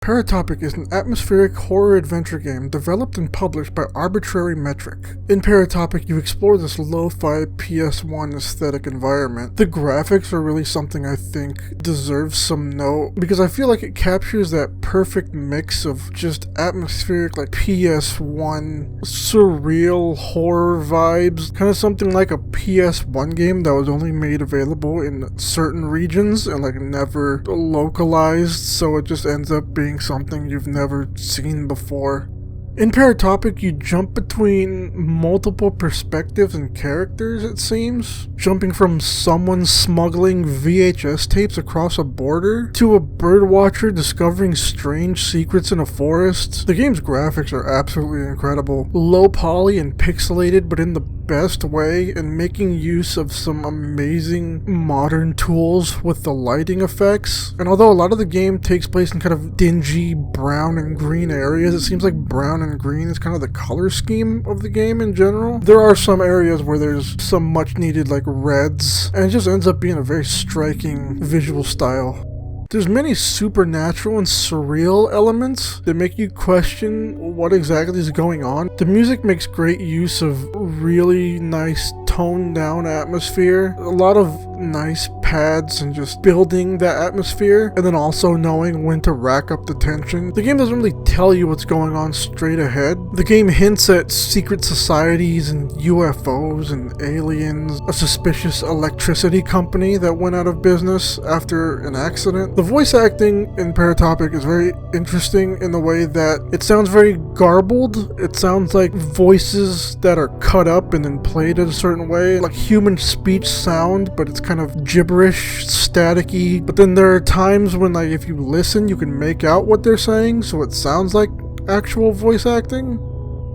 Paratopic is an atmospheric horror adventure game developed and published by Arbitrary Metric. In Paratopic, you explore this lo-fi PS1 aesthetic environment. The graphics are really something I think deserves some note, because I feel like it captures that perfect mix of just atmospheric, like PS1 surreal horror vibes, kind of something like a PS1 game that was only made available in certain regions and like never localized, so it just ends up being something you've never seen before. In Paratopic, you jump between multiple perspectives and characters, it seems. Jumping from someone smuggling VHS tapes across a border to a birdwatcher discovering strange secrets in a forest. The game's graphics are absolutely incredible. Low poly and pixelated, but in the best way, and making use of some amazing modern tools with the lighting effects. And although a lot of the game takes place in kind of dingy brown and green areas, it seems like brown and green is kind of the color scheme of the game in general. There are some areas where there's some much needed like reds, and it just ends up being a very striking visual style. There's many supernatural and surreal elements that make you question what exactly is going on. The music makes great use of really nice toned down atmosphere, a lot of nice pads and just building that atmosphere, and then also knowing when to rack up the tension. The game doesn't really tell you what's going on straight ahead. The game hints at secret societies and UFOs and aliens, a suspicious electricity company that went out of business after an accident. The voice acting in Paratopic is very interesting in the way that it sounds very garbled. It sounds like voices that are cut up and then played in a certain way, like human speech sound, but it's kind of gibberish, staticky. But then there are times when, like, if you listen, you can make out what they're saying, so it sounds like actual voice acting.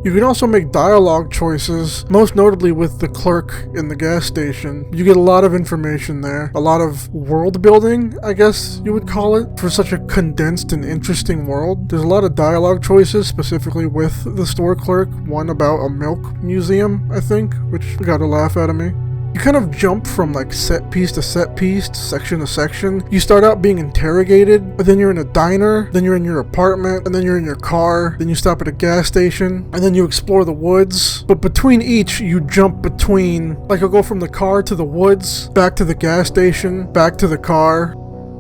You can also make dialogue choices, most notably with the clerk in the gas station. You get a lot of information there, a lot of world building, I guess you would call it, for such a condensed and interesting world. There's a lot of dialogue choices, specifically with the store clerk, one about a milk museum, I think, which got a laugh out of me. You kind of jump from like set piece to set piece, section to section. You start out being interrogated, but then you're in a diner, then you're in your apartment, and then you're in your car, then you stop at a gas station, and then you explore the woods. But between each, you jump between, like you'll go from the car to the woods, back to the gas station, back to the car.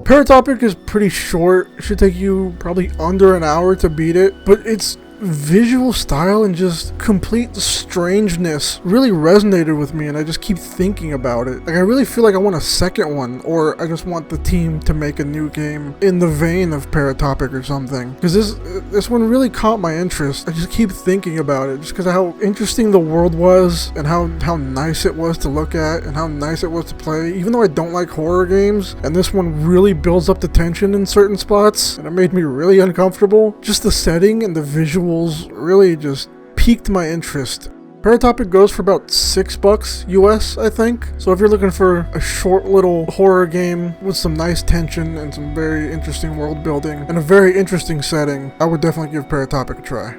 Paratopic is pretty short. It should take you probably under an hour to beat it, but its visual style and just complete strangeness really resonated with me, and I just keep thinking about it. Like, I really feel like I want a second one, or I just want the team to make a new game in the vein of Paratopic or something, because this one really caught my interest. I just keep thinking about it just because of how interesting the world was, and how nice it was to look at, and how nice it was to play, even though I don't like horror games. And this one really builds up the tension in certain spots, and it made me really uncomfortable. Just the setting and the visuals really just piqued my interest. Paratopic goes for about $6 US, I think. So if you're looking for a short little horror game with some nice tension and some very interesting world building and a very interesting setting, I would definitely give Paratopic a try.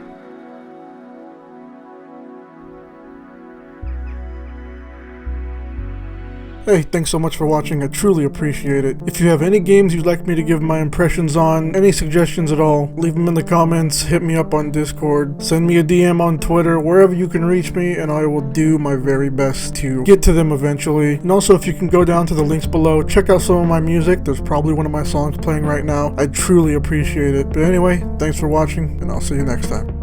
Hey, thanks so much for watching, I truly appreciate it. If you have any games you'd like me to give my impressions on, any suggestions at all, leave them in the comments, hit me up on Discord, send me a DM on Twitter, wherever you can reach me, and I will do my very best to get to them eventually. And also, if you can go down to the links below, check out some of my music. There's probably one of my songs playing right now. I truly appreciate it. But anyway, thanks for watching, and I'll see you next time.